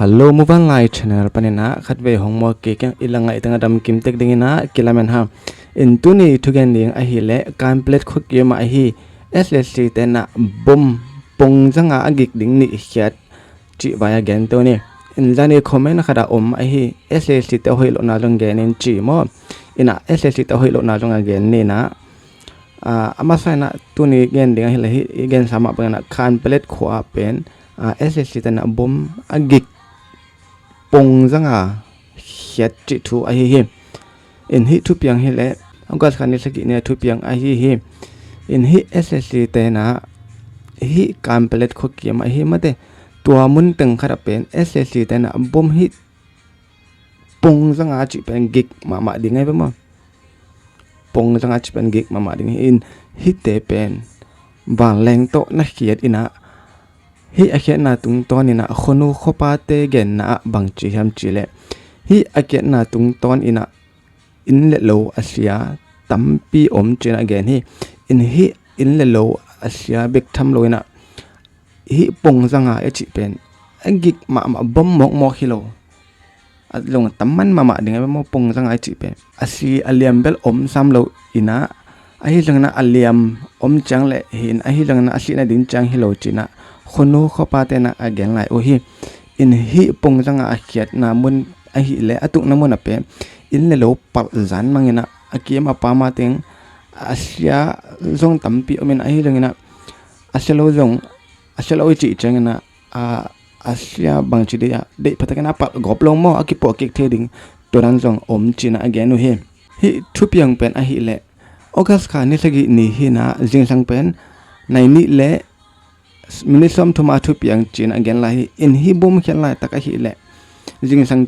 Hello Mobile Light Channel panina khatwe hongmo ke kyang ilanga itanga dam kimtek dingina kilamen ha intuni thugen ding a hi le complete khok yema a hi SSC tena bom pongjanga agik ding ni hiat chi baya gen to ni injani comment khada a hi SSC te hoilo na long gen chi mo ina SSC te hoilo na long gen ni na amasana tuni gen ding a hi le hi gen sama bana complete khwa pen SSC tena bom agik pongjanga hiat chi thu a hi in hi thu piang hi le angkas khani saki ne thu piang a hi in hi SSC te na hi complete khokiam a hi mate tua mun teng khara pen SSC te na bom hi pongjanga chi pen gig ma dingai ba ma pongjanga chi pen gig ma ding in hi te pen ba leng to na khiat ina hi akhet na tung ton ina khonu khopa te gen na bang chi ham chi le hi akhet na tung ton ina in le lo asia tampi chen again hi in le lo asia bek tham lo ina hi pongjanga e chi pen agik ma bom mok hilo atlong tamman ma ding mo pongjanga chi pen asi aliam bel sam lo ina ahi jangna aliam chang le hin ahi jangna asina din chang hilo china khonu khopa te na again lai o hi in hi pongjanga akhiat na mun a hi le atuk na mun ape in le lo pal zan mangina akiem apa ma teng asia zong tampi omen a hi jangina aselo zong aselo chi changina asia bangchi de patakana pal goplong mo akipo kek theding toran zong china again o hi thupiang pen a hi le August kha ni sagi ni hi na jingsang pen nai ni le minisom thuma thu piang chin again la hi in hi bom khel lai taka hi le jingsang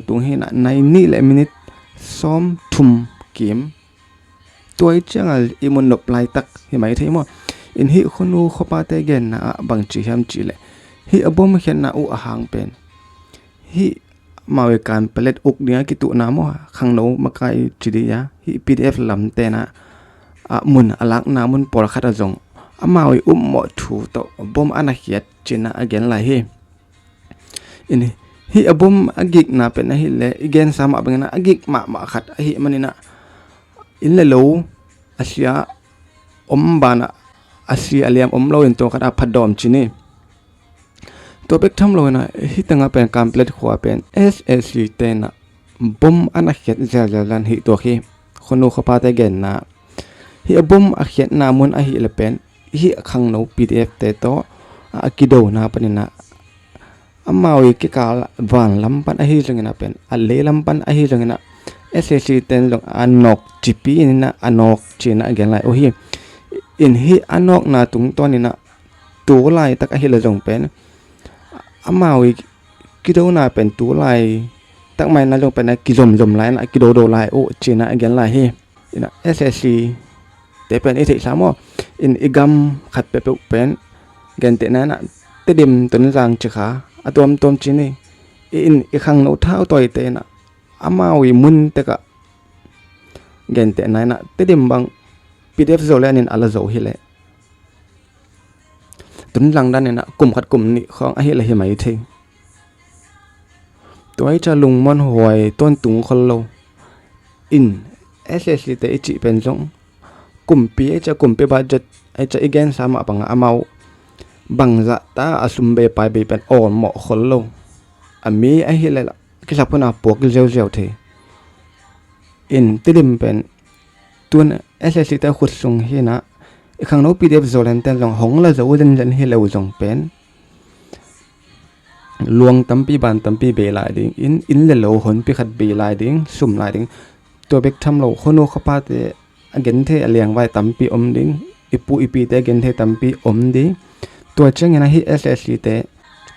tung hi na nai ni le minute som thum kim toy changal imon nop lai tak hi mai thei mo in hi khonu khopa te gen na bang chi ham chi le hi abom khen na u ahang pen hi mawe kan pelet uk dia ki tu na mo khang no makai chidia hi PDF lam te na mun alak na mun por khata jong amawi mo thu to bom anahiat china again la hi in hi abom agik na pen hi le again sama bangna agik ma khat hi manina in le lo asia bana asia aliam lo in to khata phadom chini to bek tham lo na hi tanga pen complete khwa pen SSC te na bom anahiat jalan hi to hi khonu khopa te gen na hi abom akhiat na mun a hi le pen hi khang no PDF te to akido na panina amawi ke kal van lampan a hi jangena pen alle lampan a hi jangena SSC ten long anok chipi ina anok china again lai o hi in hi anok na tung tonina tu lai tak a hi le jong pen amawi kido na pen tu lai tak mai na jong pen ki jom lai na kido do lai o china again lai hi ina SSC te pen ite samo in igam khat pe pen gente na tedim tun jang chikha atom tom chini in ikhang no thau toy te na amawi mun te ka gente na tedim bang PDF zolen in ala zo hile tun lang dan na kum khat kum ni khong a hi la hi mai the toy cha lung mon hoi ton tung khol lo in SSC te chi pen jong kumpi cha kumpi budget cha again sama panga amau bangza ta asumbe pai be pen on mo khollo ami a hi le ki sapuna pok jeu the in tilim pen tun SSC ta khut sung hi na ikhang no PDF zolen ten jong hong la zo jen hi lo jong pen luang tampi ban tampi be lai ding in le lo hon pi khat be lai ding sum lai ding to bek tham lo khono khapa te again the aliang vai tampi ding ipi te again the tampi ding to changena hi SSC te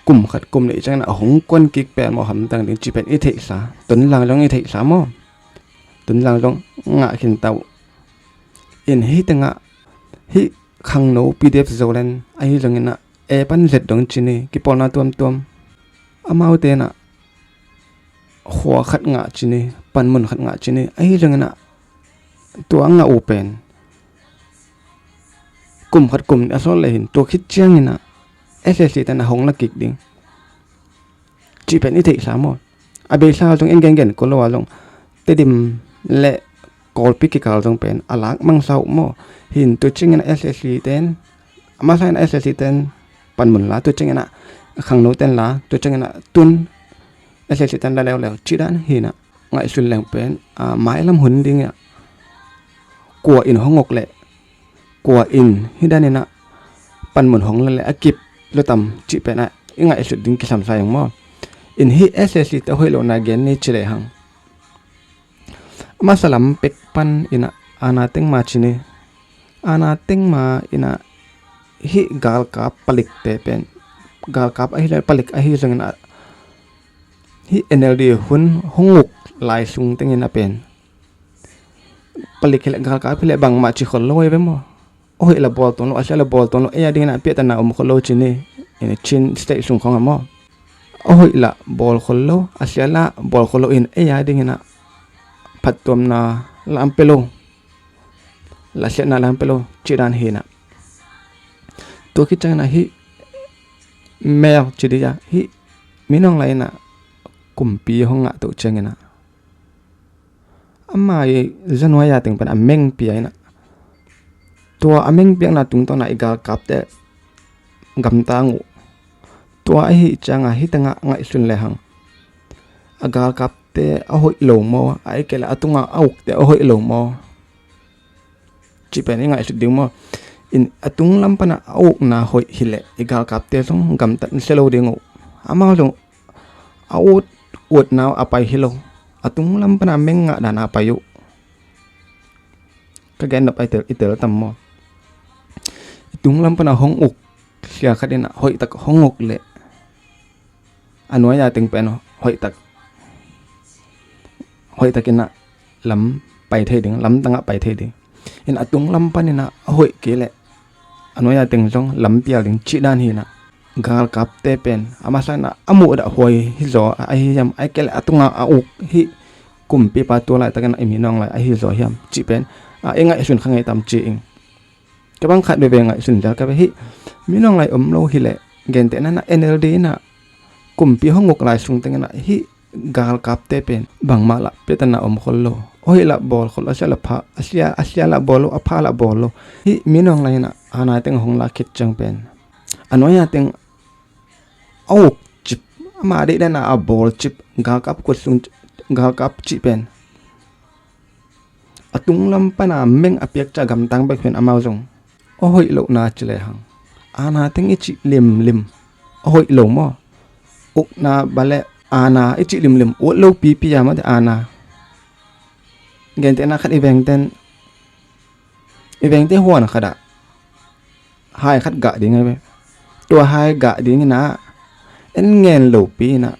kum khat kum le changna hong kon kik pe mo ham tang ding chi pen i the sa tun lang long i the sa mo tun lang long nga khin tau in hi tanga hi khang no PDF zolen ai jangena e pan zet dong chini ki polna tom amau te na khwa khat nga chini pan mun khat nga chini ai jangena to anga open kum khat kum asol le hin to khit chiang ina SSC ta na hong la kik ding จิเป็นอิติสามอเบซาจงเอ็นเก่งๆก็ว่าลงเตดิมและกอลปิกกาจงเป็นอลักมังเซาโมหินตัวจริงนะ SSC เต็นมาใส่ SSC เต็นปันหมุนละตัวจริงนะขังโนเต็นละตัวจริงนะตุน SSC เต็นแล้วจิดันหินะไงสุดแรงเป็นไม้ลำหุ่นดิงเนี่ยกลัวอินห้องงกแหละกลัวอินที่ด้านนี้นะปันหมุนห้องแล้วแหละอากิบรถต่ำจิเป็นไงสุดดิงกิสามสายอย่างมั่วอินฮี SSC เต้าให้โลนาเกนนี่เฉลยหังมาสลัมเป็กปันอินะอานาเต็งมาชินีอานาเต็งมาอินะฮีกาลกาปลิกเตเป็นกาลกาไอฮีปลิกไอฮีจังนะฮี NLD หุ่นห้องงกลายซุงเต็งอินะเป็นปลิกเละกาลกาพิเลบังมาชิคนลอยไปมั้งโอ้ยละบอลตัวนู้นอาจจะละบอลตัวนู้นดิงนะเปียตันนะคนลอยชินีอินชินสเตย์ซุงของมั้งโอ้ยละบอลคนลอยอาจจะละบอลคนลอยดิงนะพัดตัวน่ะลำเปโลละเสียน่ะลำเปโลจีรันเฮนะตัวคิดจังนะฮิแมวจีดีจ้ะฮิมีน้องไรนะกุมปีห้องอ่ะตัวจังนะอามาจันวายาถึงเป็นอเมงปีไอ้นะตัวอเมงปีน่ะตุงตัวน่ะอีกากับแต่กำตังตัวไอ้ฮิจังอ่ะฮิตั้งอ่ะสุนเลยหังอากากับแต่เอาหอยหลงมอไอ้แกละตุงเอาแต่เอาหอยหลงมอจีเป็นยังไงสุดดิ่งมออินตุงลำปนะเอาหน้าหอยหิเลอีกากับแต่สงกำตันเซโลดิ่งอามาจงเอาอวดน้าอไปหิโลตุงลำปนะเม่งดานาไปอยู่ก็แกนดับไอเตอร์ตัมมอตุงลำปนะห้องอกเสียคดีนะหอยตักห้องอกเละอันว่ายาตึงเป็นหอยตักหอยตะกินนะลำไปเทดึงลำตั้งไปเทดึงเห็นตุงลำปันนี่นะหอยเกละอันว่ายาตึงจงลำเปียดึงจีด้านฮีนะกาลกับเตเป็นอามาสันนะอามูดะหอยฮิโซไอฮิยามไอเกละตุงอุกฮิกุมปีปาตัวไรตะกันไอมีน้องไรไอฮิโซฮิยามจีเป็นเองไอสุนข้างไอตามจีเองกำลังขัดด้วยเบงไอสุนจากไปฮิมีน้องไรโลฮิเลเกนเตนั่นนะ NLD นะกุมปีห้องงกลายสุงตะกันนะฮิกาลกับเตเป็นบางมาละเปตันนาคนโลโอ้ยละบอลคนละเสียละพะอาเซียละบอลอพาละบอลฮิมีน้องไรนะอานาเต็งหงละคิดจังเป็นอันว่ายาเต็งเอาจิบมาได้ได้นะบอลจิบกาลกับกดสุงกาลกับจิเป็นตุงลำปนาเม่งอเปียกจะกำตังไปเป็นอามาจงโอ้ยโลนาจิเลหังอานาเต็งอิจิลิมโอ้ยโลมออุกนาบาเลอานาอิจิลิมโอโลปียามาแต่อานาเกนเตนะคัดอีเวนต์หัวนะคัดไฮคัดกะดิไงเว้ตัวไฮกะดิงนะเอ็นเงินโลปีนะ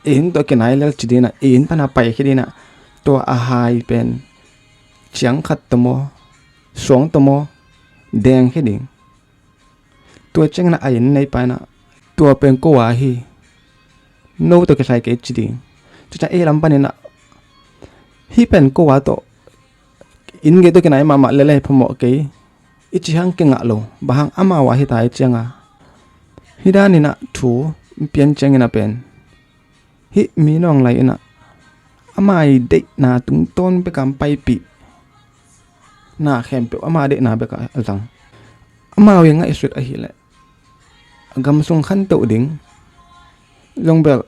เอ็นตัวเกนไฮเลจิดีนะเอ็นปนาไปคิดีนะตัวอาไฮเป็นเฉียงขัดตโมสวงตโมแดงคิดิงตัวเจงนะไอในไปนะตัวเป็นกัวฮีโนตัวก็ใส่เกจดีจุดจะลำปันนี่นะฮีเป็นกัวตัวอินเกตัวกันไหนมาเล่พมเกยอิจิฮังเก่งอะโลบางอามาวาฮิตายเจียงฮิดานี่นะถูเปลี่ยนเจียงนะเป็นฮิมีน้องไรนะอามาเด็กนาตุงต้นไปกำไปปีนาแคมเปอามาเด็กนาไปกับสังอามาอย่างไงสุดไอฮิแหละกำส่งขั้นตัวดิ่งลงแบบ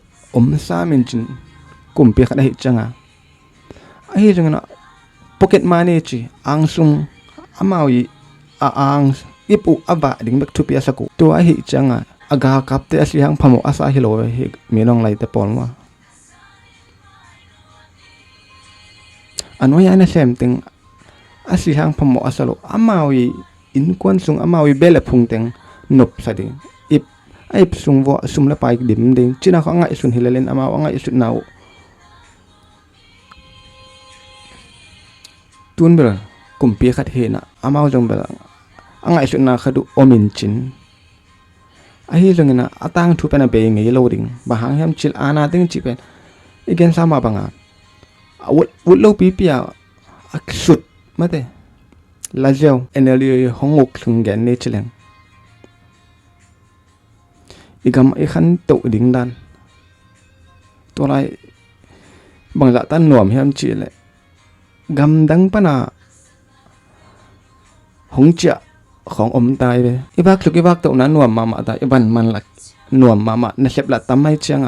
ซามินจินกุมเปียกได้จังไอ้จังนะพ็อกเก็ตมานี่จีอังซุงอามาวีอังอิปุอาบะดิ่งแบบทุบยาสกุตัวไอ้จังอากากับเตอสิฮังพมอาซาฮิโลเฮมีน้องไรแต่ปอนว่าอันว่ายานะเซมติงอาสิฮังพมอาซาโลอามาวีอินควนซุงอามาวีเบลพุงติงนบซะดิไอ้ซุงวะซุมละไปดิมดิงจีน่าเขาง่ายสุดฮิเลนอามาว่าง่ายสุดนาวตุนเบลกุมเปียขัดเฮนะอามาจงเบลง่ายสุดนาขดุอมินจินไอ้เรื่องนั้นตั้งทุบเป็นอะไรอย่างเงี้ยโลดิ้งบางครั้งชิลอานาติ้งจีเป็นอีกอย่างสามบางอ่ะวุฒิโลปีเปียสุดมาเตะลาเจลเอเนอรีห้องอกถึงแกนเนชิเลงอีกคำไอ้ขันตุดิ่งดัน ตัวไรบางละตันหน่วมเฮียมจีแหละกำดังปะนะหงจะของอมตายเลยอีบักลุกอีบักตัวนั้นหน่วมมาตายอีบันมันละหน่วมมาในเล็บละตำไม่เชียง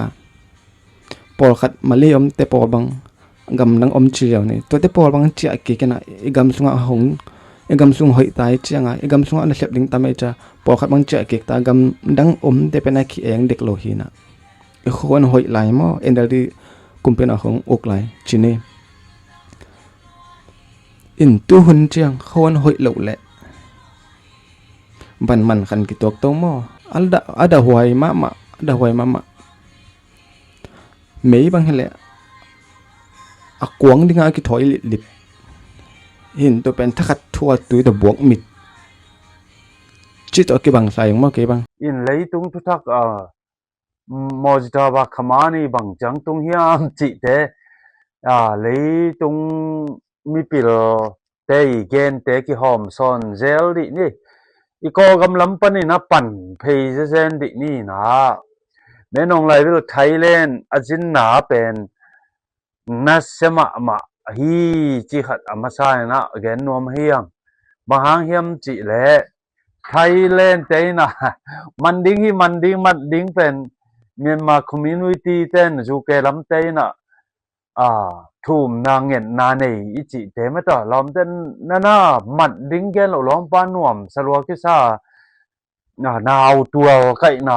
ปอลขัดมาเลี้ยมเตปอลบังกำลังอมเชียวนี่ตัวเตปอลบังเจียกี่กันอีกำสุงหงอีกำสุงหอยตายเชียงอีกำสุงในเล็บลิงตำไม่จ้าปอลขัดบังเจียกี่ตากำดังอมเตเป็นไอขี้เองเด็กโลหินะอีคนหอยไหลมั้งเอ็นเดลีกุมเป็นของอกไหลจีนี่อินตู้หุ่นเจียงคนหอยเหลวแหละบันมันคันกิตวกตัวมั้งada huai mama mei bang hele akwang dinga ki thoi lip hin to pen thakat thua tui to buak mit chi to ki bang sai ma ke bang in lei tung tu thak mojita ba khamani bang chang tung hiam chi te lei tung mi pil te gen te ki hom son zel di ni i ko gam lam pan ni na pan phei je zen di ni na me nong lai vil Thailand ajin na pen na sema ma hi chi khat amasa na gen nom hiam mahang hiam chi le Thailand te na manding hi manding pen Myanmar community ten ju ke lam te na thum na ngen na nei i chi te ma ta lom ten na manding gen lo lom pa nuam salwa ki sa naw tua kai na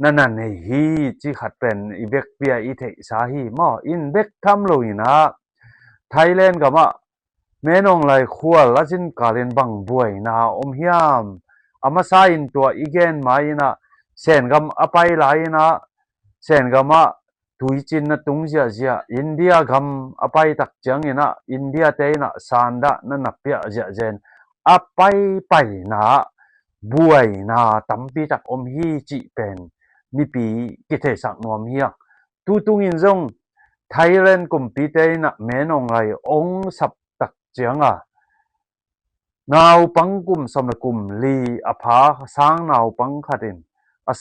นั่นฮีจิขัดเป็นอีเบกเปียอีเทสาฮีมออินเบกทำโลยนะไทยแลนด์ก็มาแม่นองไหลขวละจินกาเลนบังบวยนะอมหิามอามาซาอินตัวอีเกนมาอินะเซนกำอภัยหลายนะเซนกำมาตุยจินนะตุงเจียอินเดียกำอภัยตักจังอินะอินเดียเตนะซานดะนั่นนับเปียเจนอภัยไปนะบวยนะตั้มปีตักอมฮีจิเป็นมีปีกิเทสักนวมเฮียตูตุงินจงไทยแลนด์กุมปีเตนะแม่นองไรองสับตักเจียงนาวปังกุมสมกุมลีอภาสางนาวปังขัดิน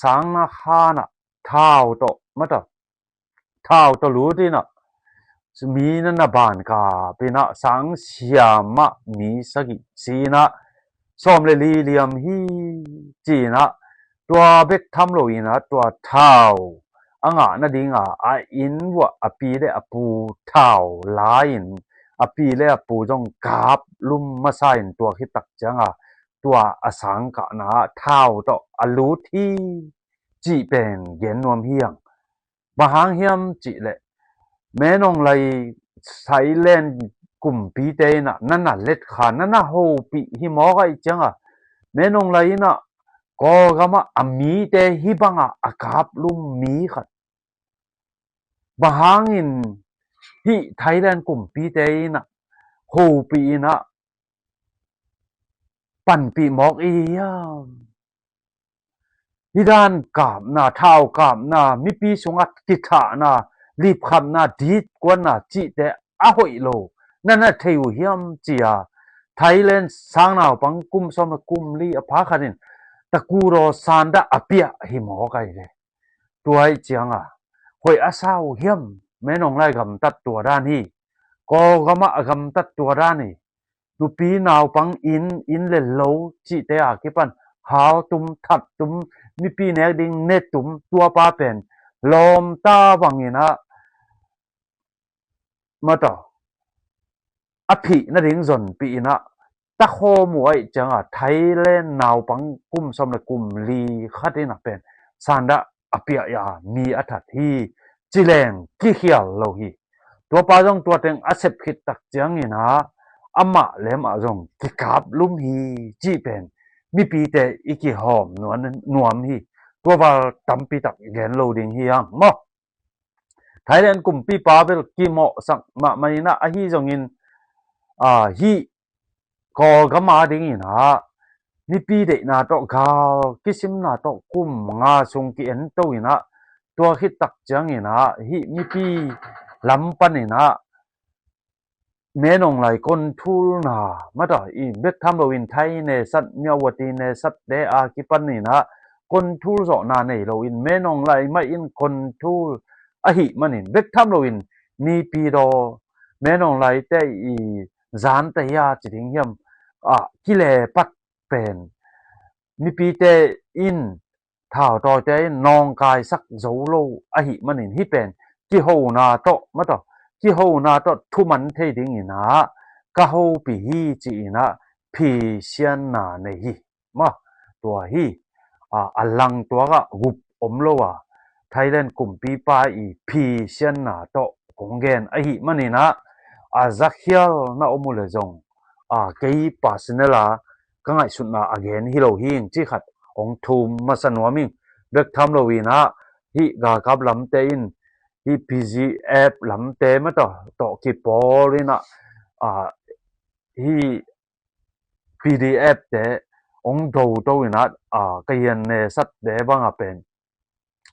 สางนาคานะท้าวโตมะตะท้าวโตรู้ดินะมีนันบานกาปีนะสางเสียมะมีสกิสีนะสมเลลีเลียมฮีจีนะตัวเบกทำโลยนะตัวเท้านะดิงอินวะปีเลอปูเท้าลายนปีเลอปูจงกาบลุมมาใส่ตัวคิตักจังตัวสังกะนะเท้าต่อลูที่จีเป็นเย็นนวมเฮียงบะหางเฮียมจีเลแม่นองไลไทยแลนด์กลุ่มปีเตนะนั่นเล็ดขานั่นโฮปีหิมอไกจังแม่นองไลนะก็กะมามีเตหิบังกาบลุมมีขัดบะหางอินที่ไทยแลนด์กลุ่มปีเตนะโฮปีนะปั่นปีหมอกอีฮิดานกาบนะเท้ากาบนะมีปีสงัดกิถานะรีบคำนะดีดกวนนะจิเตหอยโลนั่นเทวเฮียมจีไทยแลนด์สร้างนาวปังกุมสมกุมลีอภาคันินตะกูรอซานดะอเปียหิมอไกเลยตัวไอ้เจียงหอยอาซาวเฮียมแม่นองไล่กำตัดตัวด้านนี้ก็กำมากำตัดตัวด้านนี้ดูปีนาวปังอินเลโลจิเตกิปันหาวตุมทัดตุมมีปีเนกดิงเนตุมตัวป้าเป็นลมตาวังนะมาต่ออภินดิงจนปีนะตะโคมวยจังไทยแลนด์นาวปังกุมสมกุมลีขัดนะเป็นซานดะอภิยามีอัฐทีจิเลงกิเขียวโลหีตัวป้าจงตัวเต็งอาเซบขิดตักจังนะอามาเลมจงกิกาบลุมฮีจีเป็นมีปีเตอีกิหอมนวมฮีตัวว่าตั้มปีตักแกนโลดิงฮียังมอไทยแลนด์กลุ่มปีป้าเป็นกิโมสักมานีนะฮีจงอินฮีก็กมาดิงนะมีปีเดนะตอกากิซิมนะตอกุมงาทรงกิเอ็นโตอินะตัวคิดตักจังอินะฮีมีปีลำปันอินะแม่นองไหลคนทูลนะมาต่ออีเบกทำโลวินไทยเนสัตเมียวตีเนสัตเดอากิปันนี่นะคนทูลสอนาเนโลวินแม่นองไหลไม่อินคนทูล hi manin bek tham loin ni pi do menong lai te I zan te ya chi ding hiam ki le pat pen mi pi te in thao to te nong kai sak zo lo hi manin hi pen ki ho na to ma to ki ho na to thu man the ding ina ka ho pi hi chi ina phi sian na ne hi ma tua hi alang tua ga gup om lo wa Thailand กลุ่มปีป้าอีพีเซียนนาโตกงเกนไอหิมันนี่นะจักเฮียลนะอมุเลจงเกย์ปาสเนลาก็ไงสุดนะอเกนฮิโลฮิงจิขัดองทุมมาสนวมิงเด็กทำโลวีนะฮิกากับลำเตอินฮิพีจีแอปลำเตมาต่อกิปอลินะฮิพีดีแอปเตองดูตัวนะก็ยันเนสัตเดบังเป็น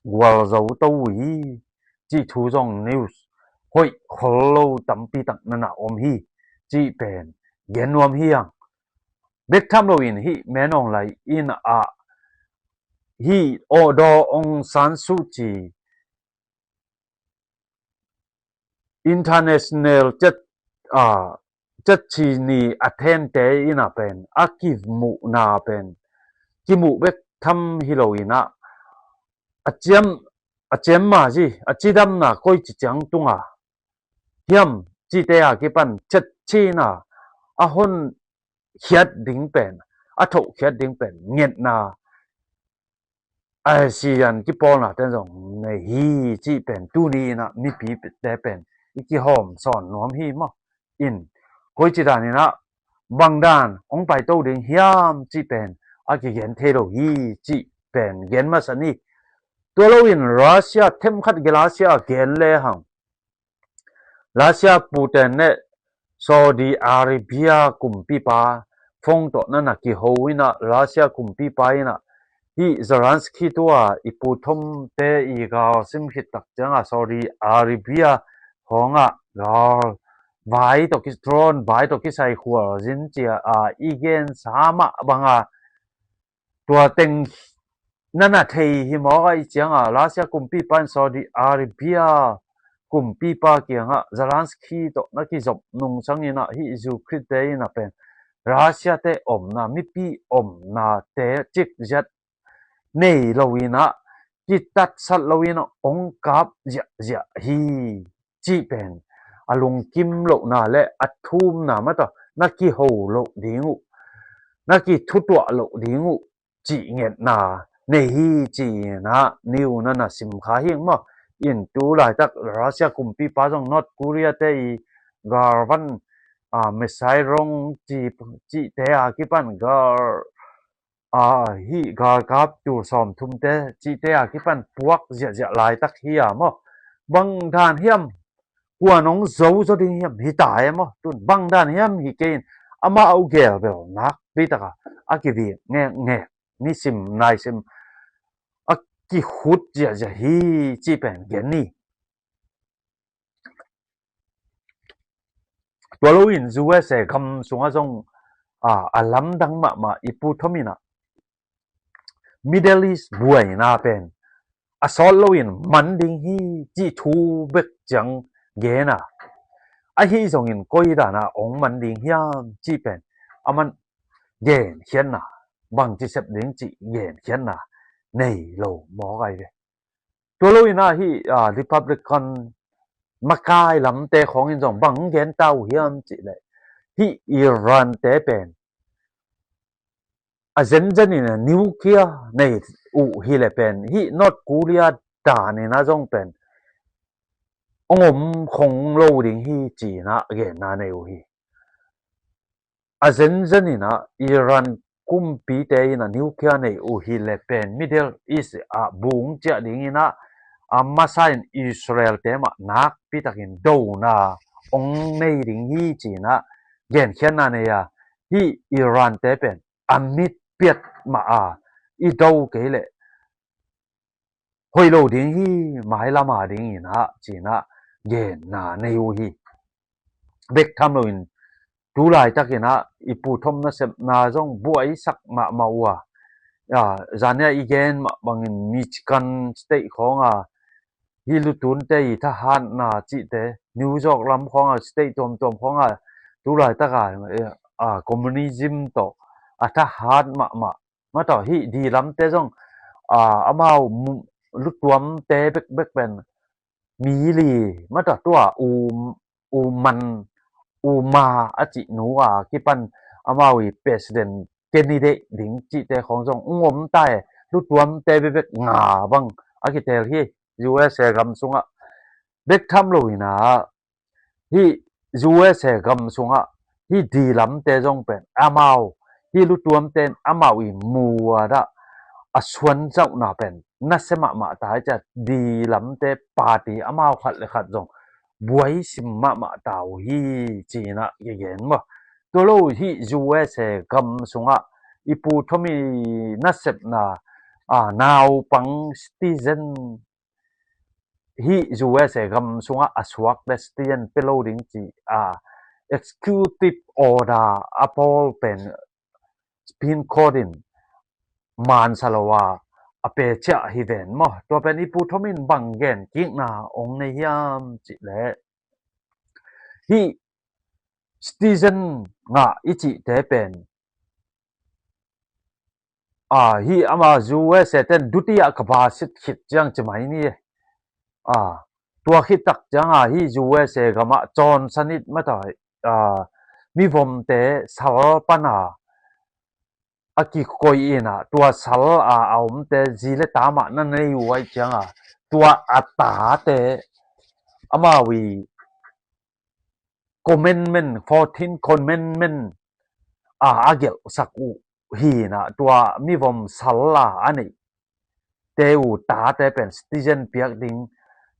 Gwal zo to wi chi thu jong news hoi kholo tampi tak nana om hi chi pen gen wam hiang bek tham lo in hi menong lai in hi odo ong san su chi international chat chi ni attend te ina pen akiv mu na pen ki mu bek tham hi lo ina achiam ma ji achidam na koi chi chang tunga hiam chi te ki pan chat chi na hon khiat ding pen tho khiat ding pen nget na sian ki pol na ten jong nei hi chi pen tu ni na mi pi te pen ki hom son nom hi ma in koi chi da ni na bang dan ong pai to ding hiam chi pen ki gen the lo hi chi pen gen ma saniตัวเราอินรัสเซียเทมขัดกับรัสเซียเกณฑ์เลยหังรัสเซียปูเตนเนซาอุดิอาระเบียกุมปีปาฟงตัวนั่นนะกี่หัวอินะรัสเซียกุมปีปาอินะที่ซาลันสกีตัวอีปูทมเตอีกาซิมขิดตักจังซาอุดิอาระเบียของกาไว้ตัวกิสโตรนไว้ตัวกิใส่หัวจินเจียอีเกนสามะบังตัวเต็งนั่นน่ะเทหิมอไอจังรัสเซียกุมปีปันซาอุดิอาระเบียกุมปีปาเกียงซาลันสกีโตนักที่จบนุ่งสังยินะฮิจูคริสเตยนะเป็นรัสเซียเตอมนะมิปีอมนะเตจิกจัดเนลวินะกิตัดสัตลวินะองกับจะฮีจีเป็นอลุงกิมโลนะและอัทุมนะมาต่อนักที่โหโลดิงูนักที่ทุตัวโลดิงูจีเงียนะnei hi chi na niu na na sim kha hi ma in tu lai tak Russia kumpi pa jong North Korea te I garvan missile rong chi te ki pan gar hi gar kap tu som thum te chi te ki pan puak ja lai tak hi ma bang dan hiam kwa nong zo zo ding hiam hi ta ma tun bang dan hiam hi kein ama au gel bel nak bi ta ki vi nge ni sim nai sim ki hut ja hi chi pen gen niตัวเราอิน USA คำสงจงalam dang ma ipu thomina Middle East buai na pen asol lo in manding hi chi thu bek chang ge na hi jong in koi da na ong manding hiam chi pen aman gen hian na bang chi sep ding chi gen hian na nei lo mo gai ve ตัวเราอินะที่Republican มากายลำเตะของอินจงบังเกนเต้าเฮียมจิเลยที่อิหร่านเตะเป็นเซนจันนี่นะนิวเคลียร์ในฮิเลเป็นที่นอร์ทโคเรียด่านี่นะจงเป็นองคงโลดิ้งที่จีนะเกนนะในฮีเซนจันนี่นะอิหร่านกุมปีเตะนะนิวเคลียร์ในฮิเลเป็น Middle East บุงเจดิ้งนะMasain Israel tema nak pitakin do na ong nei ring hi chi na gen khian na ne ya hi Iran te pen amit piet ma I do ke le hoi lo ding hi mai la ma ding ina chi na gen na nei u hi bek tham lo in tu lai takina ipu thom na sep na jong buai sak ma wa zania igen bangin Michigan state khong hi lu tun te i tha han na chi te New York lam khong a state tom khong a tu lai ta ka communism to a tha han ma to hi di lam te jong amao lu tuam te bek benมีหลีมาต่อตัวอูมันอูมาอจิหนูกิปันอามาวิ president candidate ดิงจิเตของจงงมใต้ลุตวมเตเบกงาบังอากิเตลฮี USA กำสุงเบกทำลุยนะฮี USA กำสุงฮีดีลำเตจงเป็นอามาฮีลุตวมเตนอามาวิมัวดะสวนเจ้าหน้าเป็นนัสมาตาจะดีลำเตปาร์ตี้อามาขัดเลยขัดจงบวยสิมาตาวฮีจีน่ะเย็นบ่ตัวโลฮี USA กำสุงอีปูทมีนัสนะนาวปังสตีเซนฮี USA กำสุงสวักเดสตีนเปโลดิงจีexecutive order อพอลเป็นสปินคอดินมานสลาวาอเปเจฮิเวนมตัวเป็นอีปูทมินบังเกนกิกนาองในยามจิเลฮีสตีเซนอิจิเตเป็นฮีอามาจูเอเซเตนดุติยากบาสิทคิดจังจะไหมนี่ตัวคิดตักจังฮีจูเอเซกมาจอนสนิทมาต่อมีผมเตสาวปนาaki koi ina tua sal aum te zile tama na nei wai changa tua ata te amawi commandment 14 commandment agel saku hi na tua mi vom salla ani te u ta te pen citizen piak ding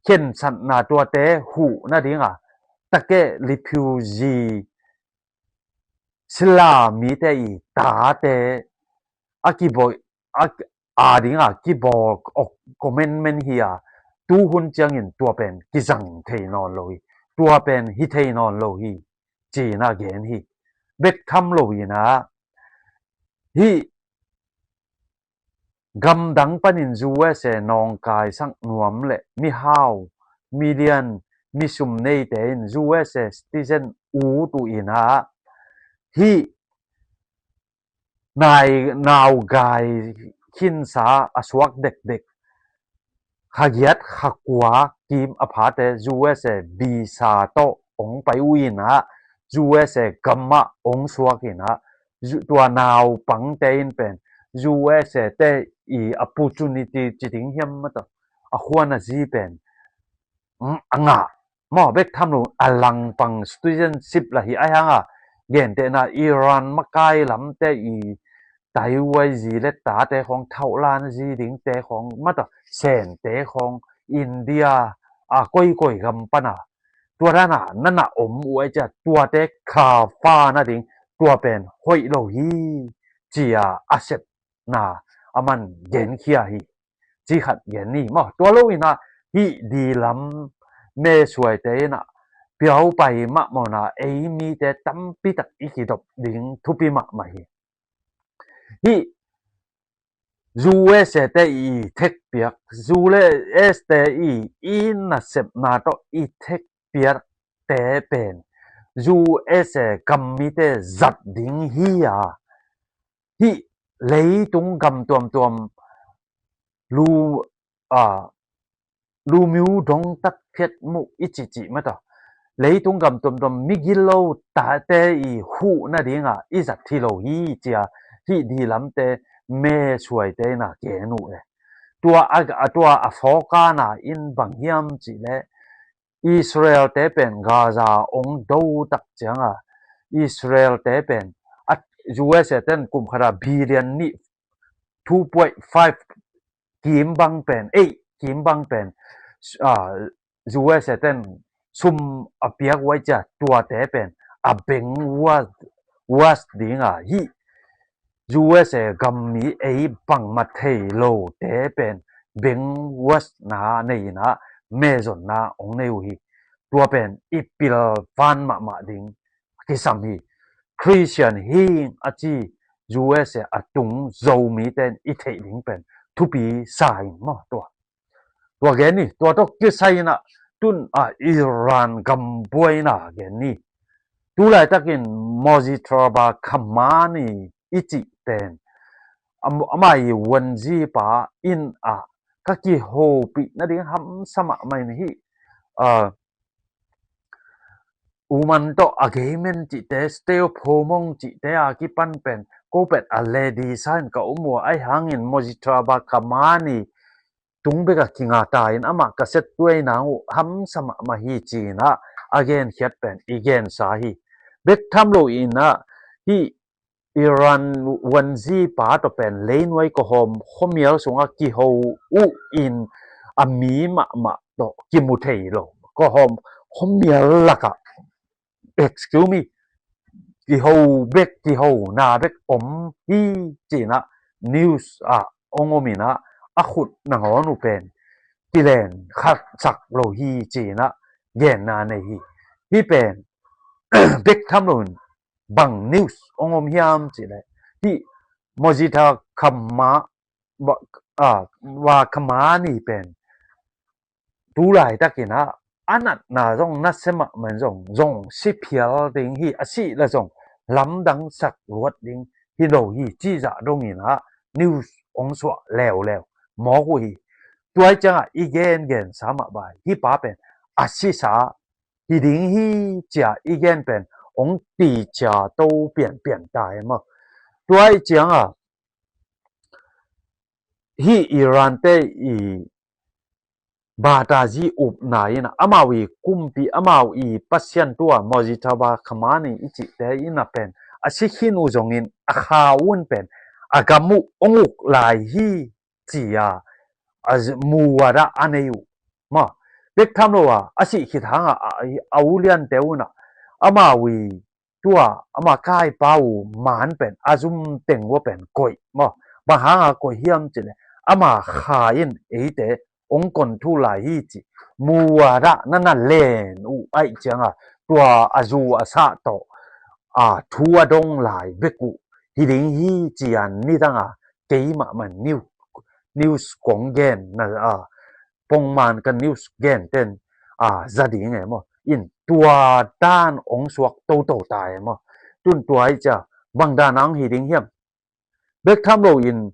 chen san na tua te hu na ding take refugee sila mi te i ta te aki boy ding ki bo commandment hi tu hun chang in tua pen ki jang thei non lo hi tua pen hi thei non lo hi chi na gen hi bet kham lo hi na hi gam dang panin USA นองกายสังนวมle mi hau million mi sum nei te in USA citizen u tu ina hiนายนาวกายขินสาอสวักเด็กขยัดขกัวกิมอภาเต USA บีซาโตองไปวินะ USA กัมมะองสวักินะตัวนาวปังเตนเป็น USA เตอี opportunity จิติงเฮียมมาตอควนะจีเป็นมอเบกทำนูอลังปัง studentship ละหิไอฮังเย็นเตนะอิหร่านมะกายลำเตอีไต้หวันจีเลตาเตของเท่าล้านจีดิงเตของมาตเซนเตของอินเดียก้อยกำปะนะตัวนั้นนั่นอมอวยจะตัวเตคาฟ้านะดิงตัวเป็นห้อยโลฮีจีอาเซตนะมันเย็นเขียฮีจีขัดเย็นนี่มาตัวโลหินะฮีดีลำเมสวยเตนะเปียวไปมะมอนะมีแต่ตั้มปิตักอีกิดบดิงทุปิมะมาฮีฮีUSA เตอีเทคเปียก US เตอีอินนะเซบนาโตอีเทคเปียกเตเป็น US กัมมิเตจัดดิงฮีฮีเลยตุงกัมตัวลูมิวดงตักเพียดมุอิจิมาต่อเลยตุงกัมตัวมิกิโลตาเตอีหูนะดิงอิจัดที่โลฮีจีฮีดีลำเตเมช่วยเตนะเกนูตัวอฟกานะอินบังเฮียมจิเลอิสราเอลเตเป็นกาซาองดูตักจังอิสราเอลเตเป็นUSA เตนกุมขราบิลเลียนนี่ 2.5 กิมบังเป็นกิมบังเป็นUSA เตนซุมอเปียกไว้จะตัวเตเป็นเบงวัสดิงฮี USA กัมมีบังมาเทโลเตเป็นเบงวัสนาในนะเมซอนนาองในอุฮีตัวเป็นอีปิลฟันมาดิงกิสัมฮีคริสเตียนฮีอาจี USA ตุงโจมีเตนอีเทดิงเป็นทุปีสายมาตัว ตัวแกนี่ตัวตกกิไซนะตุนอิหร่านกัมป่วยนะแกนี่ตุไลตะกินมอจิทราบาคัมมานี่อิจิเตนamai wanji pa in ka ki ho pi na ding ham sama mai ni uman to agreement chi te stay phomong chi te ki pan pen ko pet a lady sign ka umo ai hangin mojitra ba kamani tungbe ka kinga ta in ama ka set tuai na ham sama ma hi chi na again hiat pen again sa hi bek tham lo in na hi Iran wanzi pa to pen leinwai ko hom khomial sunga ki ho u in ami ma to ki mu thei lo ko hom khomial laka excuse me ki ho bek ki ho na bek om hi china news ongomina a khut na ngonu pen ki len khat sak lo hi china gen na nei hi pen bek tham lo bang news ongom hiam chi le hi mojita khamma wa khamma ni pen tu lai takina anat na jong na sema man jong si phial ding hi asi la jong lam dang sak ruat ding hi lo hi chi ja dong ina news ong swa lew mo hu hi tuai chang igen sama bai hi pa pen asi sa hi ding hi cha igen pen ong ti cha to pian dai ma tuai chang hi Iran te i bataji up na ina amawi kumpi amawi pasyan tua mojitaba khamani ichi te ina pen asikhinu jongin akhawun pen agamu onguk lai hi chia az muwara aneyu ma bek thamlo asi khithanga aulian teuna amawi tua ama kai pau man pen azum tengwo pen koi ma bahanga ko hiam chile ama khain eite ong kon thu lai hi chi muwara nana len u ai changa tua azu asa to thua dong lai beku hiding hi chian ni danga keima man news kong gen na pongman kan news gen ten zading mo in tua dan ong suak to tai mo tun tuai cha bangdanang hiding hiam bek tham lo in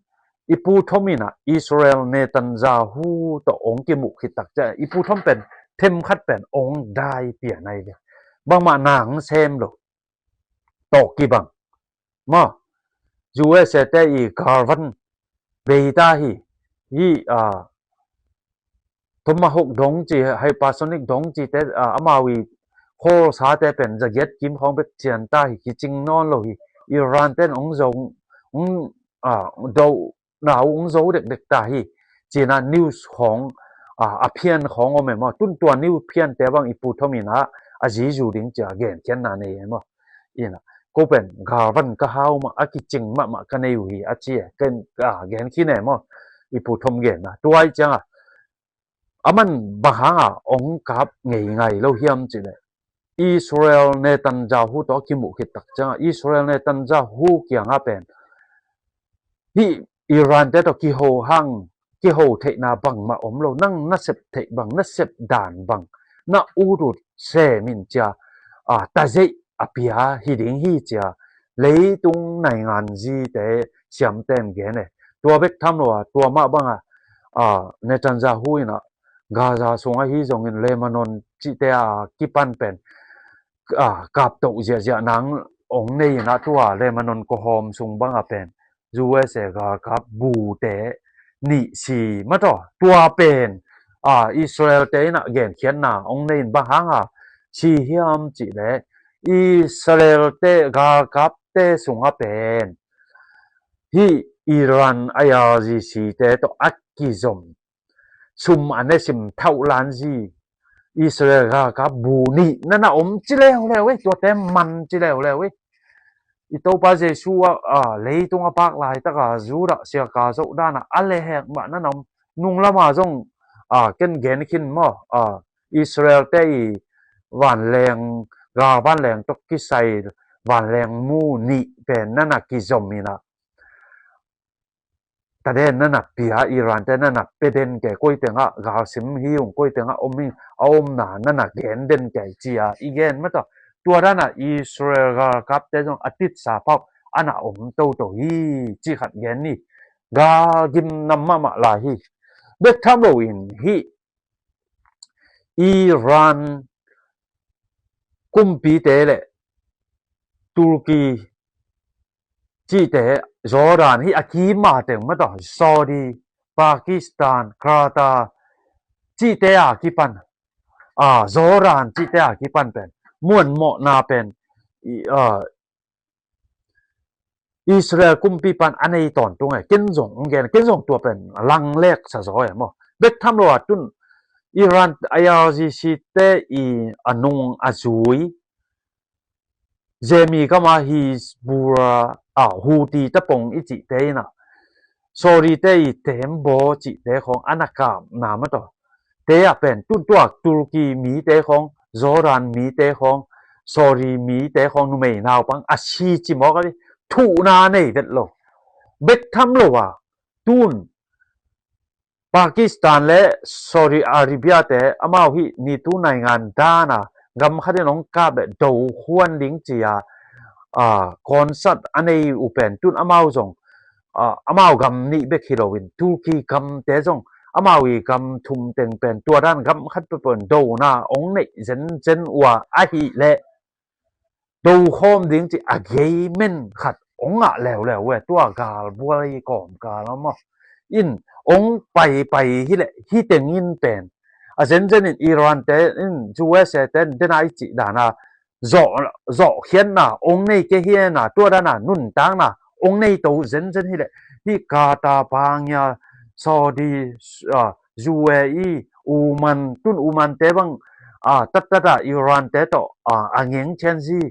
ipu thomina Israel Netanyahu to ong ki mu khitak cha ipu thom pen them khat pen ong dai pia nai le bang ma nang sem lo to ki bang ma USA te i Garvan beita hi tomahawk dong chi hypersonic dong chi te amawi khol sa te pen jaget kim khong bek chian ta hi ki ching non lo hi Iran ten ong zong do na ong zo dek ta hi china news khong aphian khong ome ma tun tua new phian te bang ipu thomina aji ju ding cha gen chen na nei ma ina ko pen Garvan ka hau ma aki ching ma ka nei hi achi ken gen khi ne mo ipu thom gen na tuai changa aman bahanga ong kap ngai lo hiam chi le Israel Netanyahu to ki mu khitak changa Israel Netanyahu kyanga pen hi Iran te to ki ho hang ki ho thei na bang ma om lo nang na sep thei bang na sep dan bang na urut se min cha ta zai apia hi ding hi cha leitung nai ngan ji te siam tem ge ne tua bek tham lo tua ma bang Netanyahu ina Gaza sunga hi jong in Lebanon chi te ki pan pen kap to ja nang ong nei na tua Lebanon ko hom sung bang pen USA ga kap bu te ni si ma to tua pen Israel te na gen khian na ong nei ba hanga chi hiam chi le Israel te ga kap te sunga pen hi Iran IRGC te to akizom sum anesim thau lan ji Israel ga kap bu ni na om chi le we to te man chi le we ito pa jesu leitung apak lai taka zura sia ka zo dana ale hek ma na nom nung lama jong ken gen khin mo Israel te wan leng ga ban leng tok ki sai wan leng mu ni pen nana ki zomina ตะเดนนั่นน่ะเปียอิหร่านแต่นั่นน่ะเปเดนแก่ก้อยเตงะกาซิมฮิอุงก้อยเตงะอมนานั่นน่ะเกนเดนแก่จียอีเกนมะตอตัวนั้นน่ะอิสราเอลกับแต่จงอาทิตย์สาภาพอันน่ะอมโตฮีจีขัดเกนนี่กากิมนัมมะมะลาฮีเบทัมโลอินฮีอิหร่านกุมปีเตเลตุรกีจีเตจอร์แดนฮีอากีมาเตงมะตอซาอุดีปากีสถานคาตาจีเตอากีปันจอร์แดนจีเตอากีปันเป็นม่วนเหมาะนาเป็นอิสราเอลกุมปีปันอันนี้ตอนตรงไงเกินส่งเกินส่งตัวเป็นลังเล็กซะซอยมั้งเบ็ดทำโลว่าตุนอิหร่านอายาซิซิเตอีอันงอาซุยเจมีก็มาฮิสบูราฮูตีตะปงอิจิเตนะสอรีเตอีเต็มโบจิเตของอนาคามนามะตอเตะเป็นตุนตัวตุรกีมีเตของจอร์แดนมีเตของสอรีมีเตของนุเมนาวปังอาชีจิมอกะดิถูนาเนเด็ดโลเบ็ดทำโลว่าตุนปากีสถานและซาอุดิอาระเบียแต่อามาฮินี่ตุนายงานดานากำคัดน้องกาเบดูฮวนลิงจียคอนเสิร์ตอันนี้อุปนตุนอามาจงอามากัมนี่เบคฮิโลวินตุรกีกัมเตจงอามาวีกัมทุมเต็งเป็นตัวด้านกัมคัดเป็นดูนาองนี่เจนว่าอาฮิเลดูโฮมลิงจีอาเกเมนขัดองแล้วเว้ตัวกาลบัวลีกอมกาลมั้งอินองไปฮิเลฮิเต็งอินเป็นเจนอิหร่านเตอินจูเอสเตนเดนไอจิดานาจอเขียนนะองนี่เกเฮียนะตัวด้านนุ่นตังนะองนี่ตัวเจนฮิเลฮิกาตาปังยาซาอุดียูเออีอูมันเตบังตัดอิหร่านเตโตอังเงงเชนซี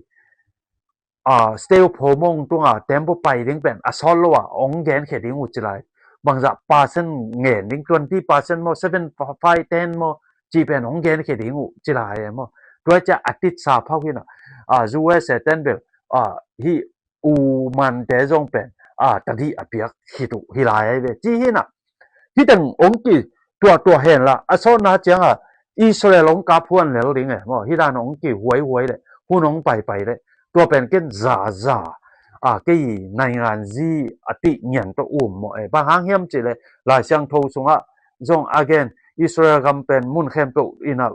สเตลโพมงตัวเต็มไปดิ้งเป็นซอลว่าองเกนเขดิ้งอุจไลบางจะ%เงินดิ้ง20%โม7 5 10โมจีเป็นองเกนเขดิ้งอุจไลโมด้วยจะอาทิตย์สาภาพวินะจูเอสเตนเบลฮีอูมันเตจงเป็นตัดที่อภิยฮิลายเบจีฮินะที่ตั้งองกีตัวเห็นละซอนนะจังอิสราเอลองกาพวนแล้วดิ้งโมฮิดานองกีหวยเลยผู้น้องไปเลยตัวเป็นเกินซากี่ในงานจีอติเงียนตัวหมบางครั้งเฮียมจิเลยหลายเสียงโทรส่งจงagain อิสราเอลกำเป็นมุนเข้มตัวอินะ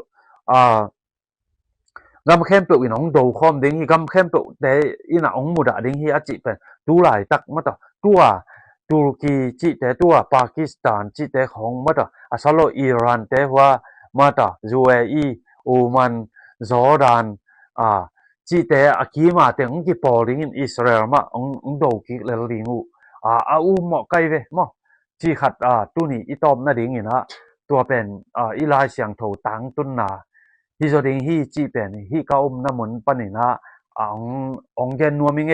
กำเข้มตัวอินองดูคอมดิ้งฮีกำเข้มตัวแต่อินะองมุดาดิ้งฮีอจิเป็นดูหลายตักมาต่อตัวตุรกีจิแต่ตัวปากีสถานจิแต่ของมาต่อสโลอิหร่านแต่ว่ามาต่อยูเออีโอมันจอร์แดนจีแต่อากีมาแต่องกีปอลิงอิสราเอลมาองดูกิเลลิงูหมอไกเวมอจีขัดตุนี่อีตอมนาดิงนะตัวเป็นอีลายเสียงโถตังตุนนาฮิจดิงฮีจีเป็นฮีกาน้ำมันปนินะองเกนนัวมิง